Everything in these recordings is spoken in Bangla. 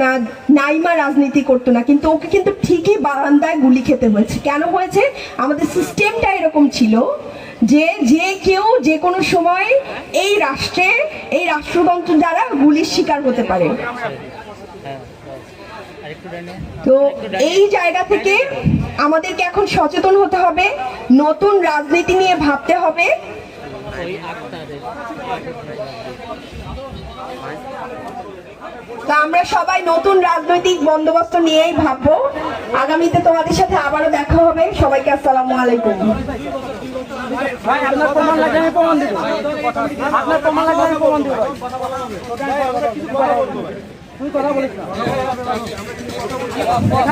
না, নাইমা রাজনীতি করতো না, কিন্তু ওকে কিন্তু ঠিকই বারান্দায় গুলি খেতে হয়েছে। কেন হয়েছে? আমাদের সিস্টেমটা এরকম ছিল যে যে কেউ যে কোনো সময় এই রাষ্ট্রে, এই রাষ্ট্রযন্ত্র দ্বারা গুলির শিকার হতে পারে। তো এই জায়গা থেকে আমাদেরকে এখন সচেতন হতে হবে, নতুন রাজনীতি নিয়ে ভাবতে হবে। তা আমরা সবাই নতুন রাজনৈতিক বন্দোবস্ত নিয়েই ভাববো। আগামীতে তোমাদের সাথে আবারও দেখা হবে। সবাইকে আসসালামু আলাইকুম।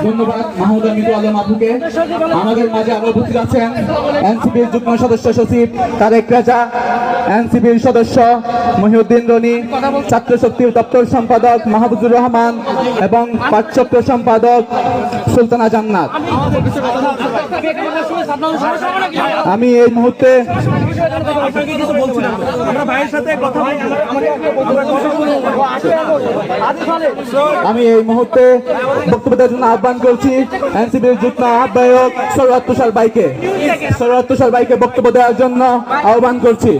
ধন্যবাদ মাহমুদা মিতু আলম আপুকে। আমাদের মাঝে আরো উপস্থিত আছেন এনসিপির যুগ্ম সদস্য সচিব তারেক রাজা, এনসিপির সদস্য মহিউদ্দিন রনি, ছাত্র শক্তির দপ্তর সম্পাদক মাহবুবুর রহমান এবং পাঠচক্র সম্পাদক সুলতানা জান্নাত। আমি এই মুহূর্তে বক্তব্য দেওয়ার জন্য আহ্বান করছি এনসিপির যুগ্ম আহ্বায়ক সৈয়দ তুষার ভাইকে বক্তব্য দেওয়ার জন্য আহ্বান করছি।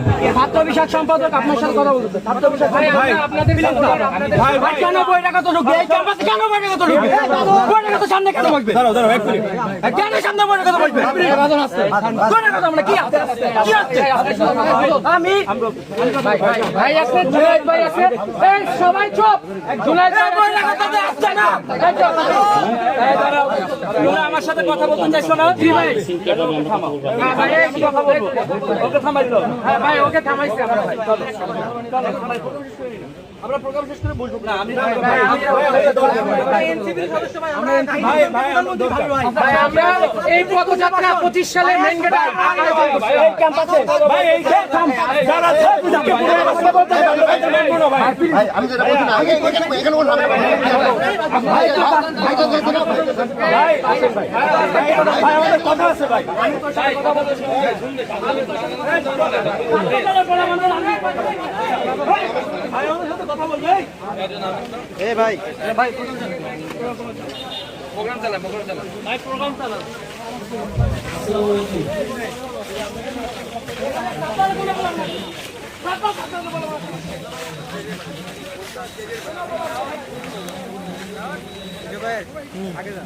সম্পাদক আপনার সাথে কথা বলতে সামনে কেন বলবে? আমি সবাই চুপ, আমার সাথে কথা বলতে চাইছো না? ভাই ওকে থামাইছে আমরা প্রোগ্রাম শেষ করে বসবো না। আমি আমরা এই পদযাত্রা 25 সালে মেইন গেটে এই ক্যাম্পাসে ভাই এই যারা আমি যেটা বলছি না আগে এখানে বলবো ভাই আমাদের কথা আছে ভাই কথা বলছি কথা বলবে এ ভাই প্রোগ্রাম চালা ভাই প্রোগ্রাম চালা আগে যা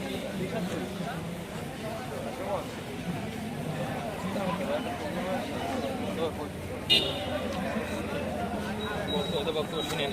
বক্তব্য শুনে